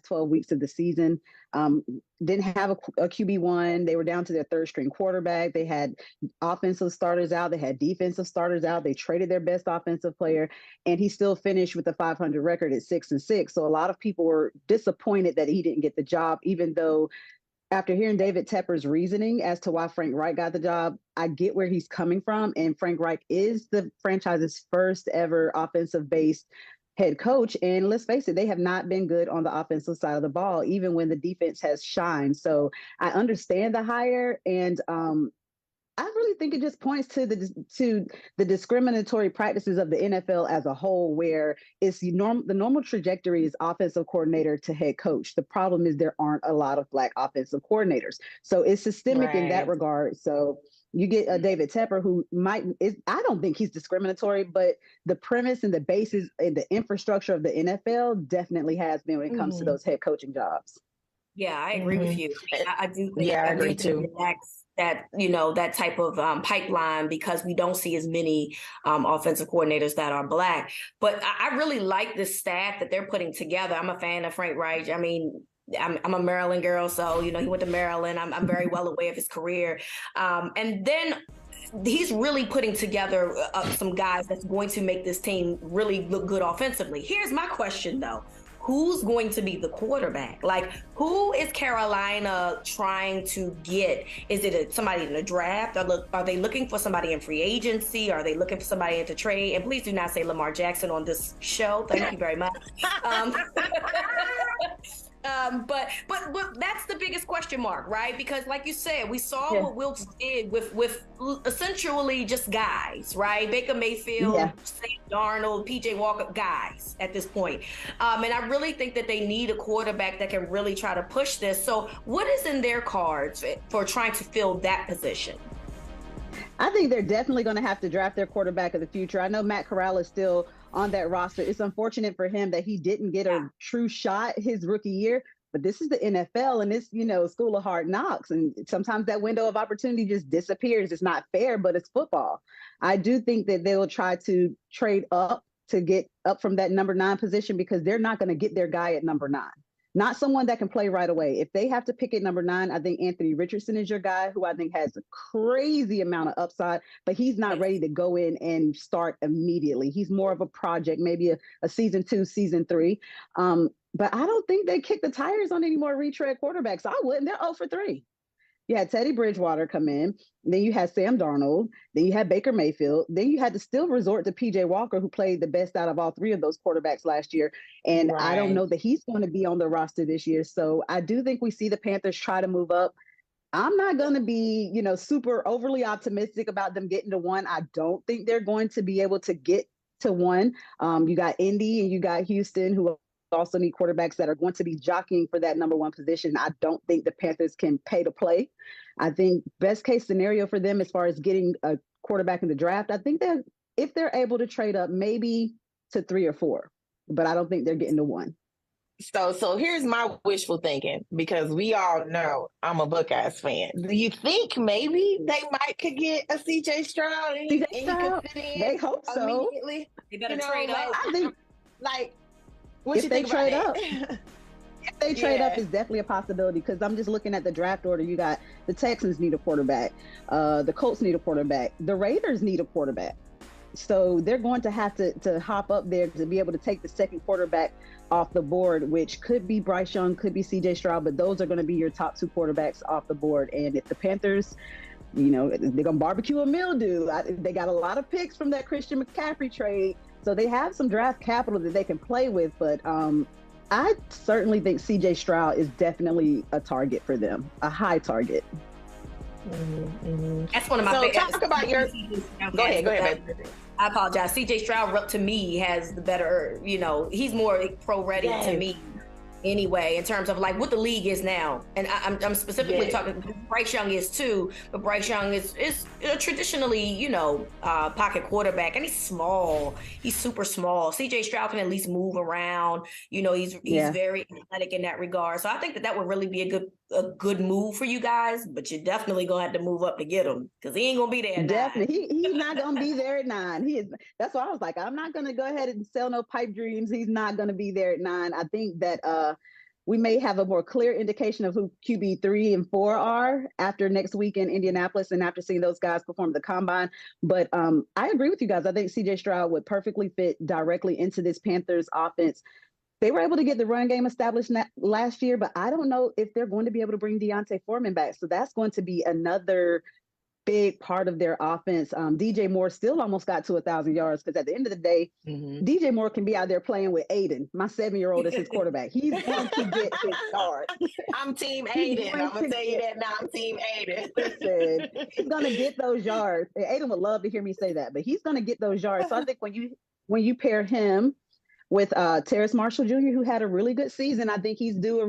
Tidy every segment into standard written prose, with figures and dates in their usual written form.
12 weeks of the season. Didn't have a QB1. They were down to their third string quarterback. They had offensive starters out. They had defensive starters out. They traded their best offensive player, and he still finished with a 500 record at 6-6. So a lot of people were disappointed that he didn't get the job, even though after hearing David Tepper's reasoning as to why Frank Reich got the job, I get where he's coming from. And Frank Reich is the franchise's first ever offensive-based head coach. And let's face it, they have not been good on the offensive side of the ball, even when the defense has shined. So I understand the hire, and I really think it just points to the discriminatory practices of the NFL as a whole, where it's the normal trajectory is offensive coordinator to head coach. The problem is there aren't a lot of Black offensive coordinators. So it's systemic in that regard. So you get a David Tepper who I don't think he's discriminatory, but the premise and the basis and the infrastructure of the NFL definitely has been when it comes to those head coaching jobs. Yeah, I agree with you. I do think, I agree too. That type of pipeline, because we don't see as many offensive coordinators that are Black. But I really like the staff that they're putting together. I'm a fan of Frank Reich. I mean, I'm a Maryland girl, so, he went to Maryland. I'm very well aware of his career. And then he's really putting together some guys that's going to make this team really look good offensively. Here's my question, though. Who's going to be the quarterback? Like, who is Carolina trying to get? Is it somebody in the draft? Are they looking for somebody in free agency? Are they looking for somebody into trade? And please do not say Lamar Jackson on this show. Thank you very much. But that's the biggest question mark, right? Because like you said, we saw what Wilkes did with essentially just guys, right? Baker Mayfield, Sam Darnold, PJ Walker, guys at this point. And I really think that they need a quarterback that can really try to push this. So what is in their cards for trying to fill that position? I think they're definitely going to have to draft their quarterback of the future. I know Matt Corral is still on that roster. It's unfortunate for him that he didn't get a true shot his rookie year, but this is the NFL and it's, school of hard knocks. And sometimes that window of opportunity just disappears. It's not fair, but it's football. I do think that they will try to trade up to get up from that number 9 position, because they're not going to get their guy at number 9. Not someone that can play right away. If they have to pick at number 9, I think Anthony Richardson is your guy, who I think has a crazy amount of upside, but he's not ready to go in and start immediately. He's more of a project, maybe a season 2, season 3. But I don't think they kick the tires on any more retread quarterbacks. I wouldn't. They're 0 for 3. You had Teddy Bridgewater come in. Then you had Sam Darnold. Then you had Baker Mayfield. Then you had to still resort to PJ Walker, who played the best out of all 3 of those quarterbacks last year. And I don't know that he's going to be on the roster this year. So I do think we see the Panthers try to move up. I'm not going to be, super overly optimistic about them getting to 1. I don't think they're going to be able to get to 1. You got Indy and you got Houston, who also need quarterbacks that are going to be jockeying for that number 1 position. I don't think the Panthers can pay to play. I think best case scenario for them as far as getting a quarterback in the draft, I think that if they're able to trade up maybe to 3 or 4, but I don't think they're getting to 1. So here's my wishful thinking, because we all know I'm a Buckeyes fan. Do you think maybe they could get a CJ Stroud and he could fit in? They hope so. Immediately? They better trade up. I think what if you they think trade about up, if they trade up, is definitely a possibility, because I'm just looking at the draft order. You got the Texans need a quarterback, the Colts need a quarterback, the Raiders need a quarterback. So they're going to have to hop up there to be able to take the second quarterback off the board, which could be Bryce Young, could be CJ Stroud, but those are going to be your top 2 quarterbacks off the board. And if the Panthers, they're going to barbecue a mildew. They got a lot of picks from that Christian McCaffrey trade. So they have some draft capital that they can play with, but I certainly think CJ Stroud is definitely a target for them, a high target. That's one of my favorites. Talk about your. Go ahead, baby. I apologize. CJ Stroud, to me, has the better. He's more pro ready to me. Anyway, in terms of like what the league is now, and I'm specifically talking. Bryce Young is too, but Bryce Young is traditionally pocket quarterback, and he's small. He's super small. CJ Stroud can at least move around. He's very athletic in that regard. So I think that would really be a good move for you guys. But you're definitely gonna have to move up to get him, because he ain't gonna be there. Definitely, he's not gonna be there at 9. He is. That's why I was like, I'm not gonna go ahead and sell no pipe dreams. He's not gonna be there at 9. I think that we may have a more clear indication of who QB 3 and 4 are after next week in Indianapolis and after seeing those guys perform the combine. But I agree with you guys. I think CJ Stroud would perfectly fit directly into this Panthers offense. They were able to get the run game established last year, but I don't know if they're going to be able to bring Deontay Foreman back. So that's going to be another big part of their offense. DJ Moore still almost got to 1,000 yards because at the end of the day, DJ Moore can be out there playing with Aiden. My 7-year-old is his quarterback. He's going to get his yards. I'm Team Aiden. I'm going to tell you that now. I'm Team Aiden. Listen, he's going to get those yards. And Aiden would love to hear me say that, but he's going to get those yards. So I think when you pair him with Terrace Marshall Jr., who had a really good season, I think he's due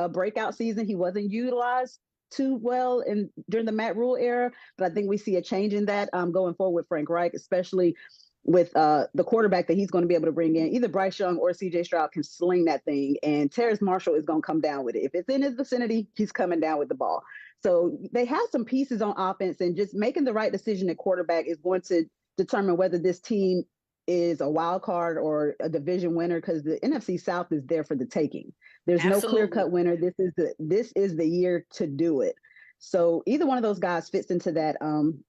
a breakout season. He wasn't utilized too well during the Matt Rule era, but I think we see a change in that going forward with Frank Reich, especially with the quarterback that he's going to be able to bring in. Either Bryce Young or CJ Stroud can sling that thing, and Terrace Marshall is going to come down with it. If it's in his vicinity, he's coming down with the ball. So they have some pieces on offense, and just making the right decision at quarterback is going to determine whether this team is a wild card or a division winner, because the NFC South is there for the taking. There's no clear-cut winner. This is the year to do it. So either one of those guys fits into that. And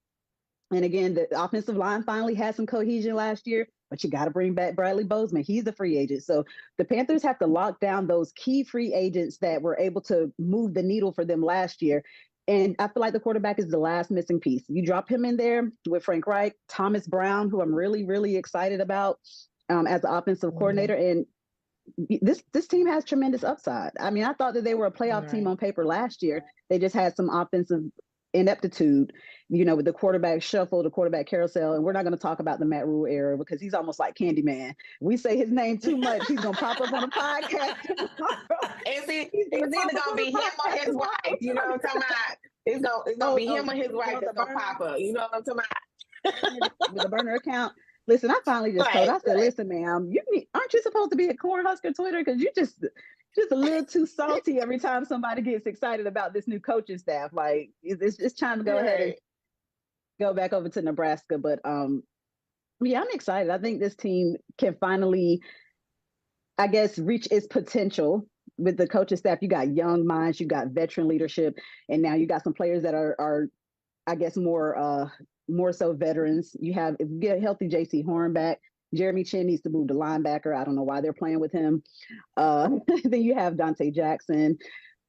again, the offensive line finally had some cohesion last year, but you got to bring back Bradley Bozeman. He's a free agent. So the Panthers have to lock down those key free agents that were able to move the needle for them last year. And I feel like the quarterback is the last missing piece. You drop him in there with Frank Reich, Thomas Brown, who I'm really, really excited about as the offensive coordinator. And this team has tremendous upside. I mean, I thought that they were a playoff team on paper last year. They just had some offensive ineptitude, with the quarterback shuffle, the quarterback carousel. And we're not going to talk about the Matt Rule era because he's almost like Candyman. We say his name too much, he's going to pop up on a podcast. It's either going to be him or his wife. You know what I'm talking about? It's going to be him or his wife that's going to pop up. You know what I'm talking about? With a burner account. Listen, I finally just told. I said, "Listen, ma'am, aren't you supposed to be a Cornhusker Twitter? Because you just a little too salty every time somebody gets excited about this new coaching staff. Like it's time to go ahead and go back over to Nebraska." But yeah, I'm excited. I think this team can finally, I guess, reach its potential with the coaching staff. You got young minds, you got veteran leadership, and now you got some players that are I guess, more so veterans. You get a healthy J.C. Horn back. Jeremy Chin needs to move to linebacker. I don't know why they're playing with him. Then you have Dante Jackson.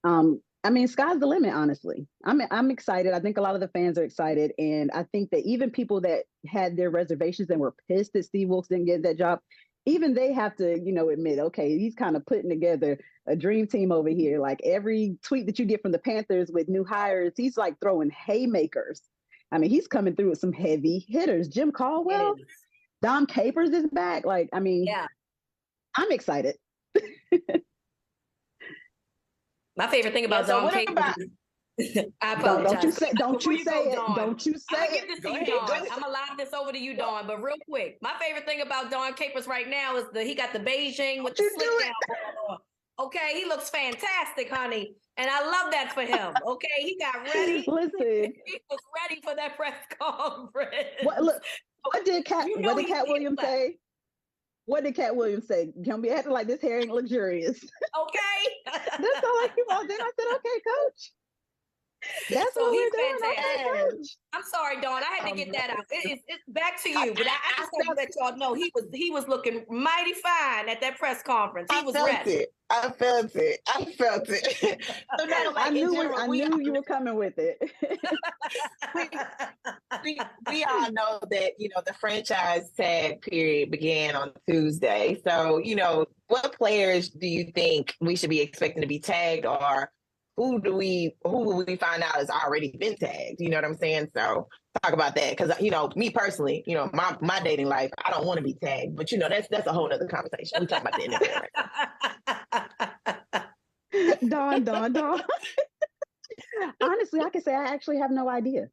I mean, sky's the limit, honestly. I'm excited. I think a lot of the fans are excited. And I think that even people that had their reservations and were pissed that Steve Wilkes didn't get that job, even they have to, admit, okay, he's kind of putting together a dream team over here. Like every tweet that you get from the Panthers with new hires, he's like throwing haymakers. I mean, he's coming through with some heavy hitters. Jim Caldwell, Dom Capers is back. Like, I mean, I'm excited. My favorite thing about Dom Capers. I apologize. Don't you say it. I give this to you, Dawn. I'm gonna lob this over to you, Dawn. But real quick, my favorite thing about Dom Capers right now is he got the Beijing with the slick down. Okay, he looks fantastic, honey. And I love that for him. Okay, he got ready. Listen, he was ready for that press conference. What did Cat Williams say? What did Cat Williams say? Don't be acting like this hair ain't luxurious. Okay. That's all I keep on. Then I said, okay, coach. That's so what he's we're doing. fantastic. Okay, I'm sorry, Dawn. I had to get that out. It's back to you, but I just want to let y'all know he was looking mighty fine at that press conference. He was ready. I felt it. So now, I knew you were coming with it. we all know that the franchise tag period began on Tuesday. So what players do you think we should be expecting to be tagged, or who will we find out has already been tagged? You know what I'm saying? So talk about that, because me personally, my dating life, I don't want to be tagged, but that's a whole other conversation. We talk about that in a minute. Dawn. Honestly, I can say I actually have no idea.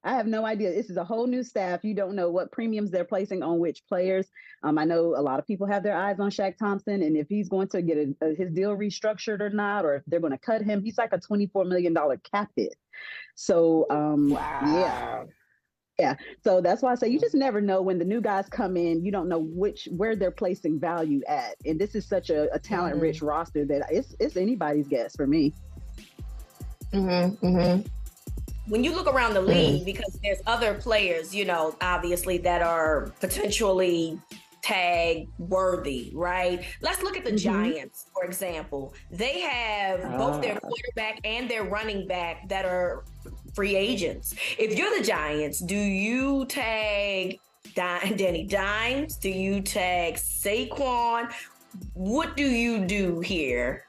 I have no idea. This is a whole new staff. You don't know what premiums they're placing on which players. I know a lot of people have their eyes on Shaq Thompson, and if he's going to get his deal restructured or not, or if they're going to cut him, he's like a $24 million cap hit. So, wow. Yeah. Yeah. So that's why I say you just never know when the new guys come in. You don't know where they're placing value at. And this is such a talent rich roster that it's anybody's guess for me. When you look around the league, because there's other players, you know, obviously that are potentially tag worthy, right? Let's look at the Giants, for example. They have both their quarterback and their running back that are free agents. If you're the Giants, do you tag Danny Dimes? Do you tag Saquon? What do you do here?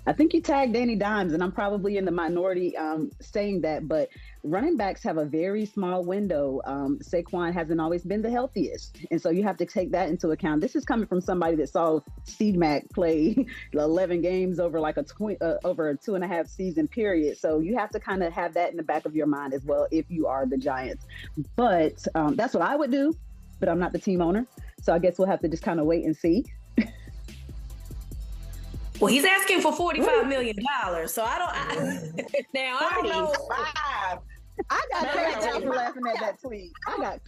I think you tag Danny Dimes, and I'm probably in the minority saying that, but running backs have a very small window. Saquon hasn't always been the healthiest, and so you have to take that into account. This is coming from somebody that saw C-Mac play 11 games over like over a 2.5 season period. So you have to kind of have that in the back of your mind as well if you are the Giants. But that's what I would do, but I'm not the team owner. So I guess we'll have to just kind of wait and see. Well, he's asking for $45 million, so I don't know. I got cursed out for laughing at that tweet. I got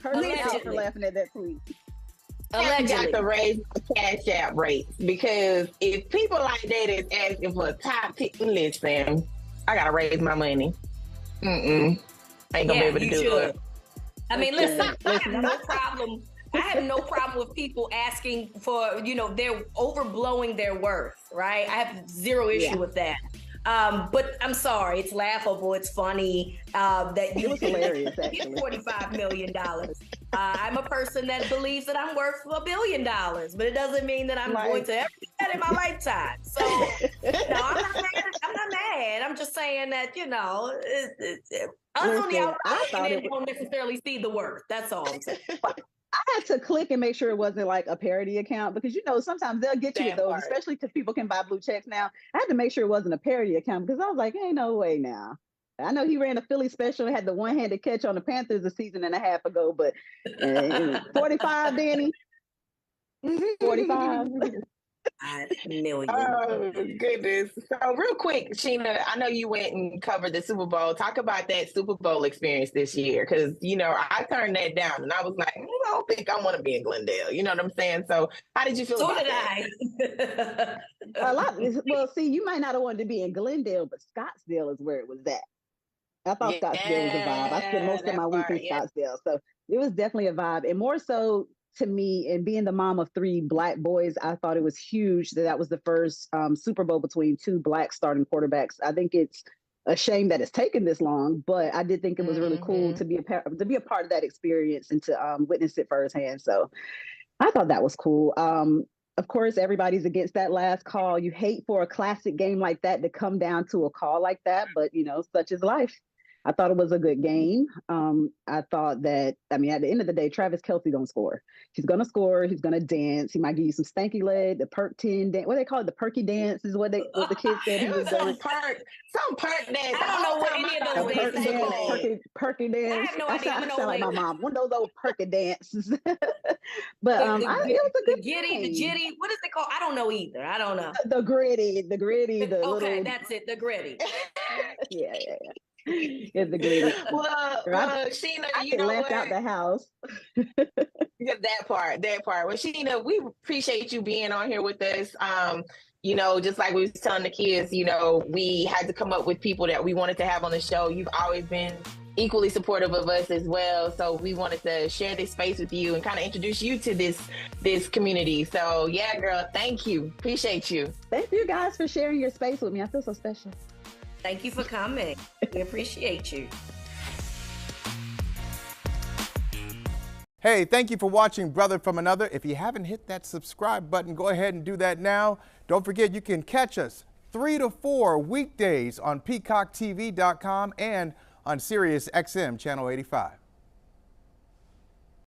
to raise my cash app rates because if people like that is asking for a top 10, listen, I gotta raise my money. Ain't gonna be able to do it. I mean, listen, I have no problem. I have no problem with people asking for, you know, they're overblowing their worth, right? I have zero issue with that. But I'm sorry, it's laughable, it's funny that you was hilarious. Actually, $45 million. I'm a person that believes that I'm worth $1 billion, but it doesn't mean that I'm going to ever do that in my lifetime. So, no, I'm not mad. I'm just saying that, you know, us on the outside don't necessarily see the worth. That's all I'm saying. I had to click and make sure it wasn't like a parody account because, you know, sometimes they'll get you with those, especially because people can buy blue checks now. I had to make sure it wasn't a parody account because I was like, ain't no way now. I know he ran a Philly special and had the one-handed catch on the Panthers a season and a half ago, but 45, Danny. 45. Oh, goodness. So real quick, Sheena, I know you went and covered the Super Bowl. Talk about that Super Bowl experience this year because, you know, I turned that down and I was like, I don't think I want to be in Glendale. You know what I'm saying? So how did you feel about that? Well, see, you might not have wanted to be in Glendale, but Scottsdale is where it was at. I thought Scottsdale was a vibe. I spent most of my week in Scottsdale. So it was definitely a vibe. And more so to me, and being the mom of 3 Black boys, I thought it was huge that was the first Super Bowl between 2 Black starting quarterbacks. I think it's a shame that it's taken this long, but I did think it was really cool to be a part of that experience and to witness it firsthand. So I thought that was cool. Of course, everybody's against that last call. You hate for a classic game like that to come down to a call like that, but, you know, such is life. I thought it was a good game. I thought that, I mean, at the end of the day, Travis Kelce gonna score. He's gonna score. He's gonna dance. He might give you some stanky leg, the perk 10 dance. What they call it, the perky dance is what the kids said. It was some perk dance. I don't know what any of those dances are called. Perky dance. I have no idea. I sound like my mom. One of those old perky dances. But it was a good game. The jitty. What is it called? I don't know either. I don't know. The gritty. Okay, little... that's it. The gritty. Yeah. It's the greatest. Well, Sheena, you know left out the house. Yeah, that part. Well, Sheena, we appreciate you being on here with us. You know, just like we was telling the kids, you know, we had to come up with people that we wanted to have on the show. You've always been equally supportive of us as well. So we wanted to share this space with you and kind of introduce you to this community. So yeah, girl, thank you. Appreciate you. Thank you guys for sharing your space with me. I feel so special. Thank you for coming. We appreciate you. Hey, thank you for watching Brother from Another. If you haven't hit that subscribe button, go ahead and do that now. Don't forget you can catch us 3 to 4 weekdays on PeacockTV.com and on Sirius XM Channel 85.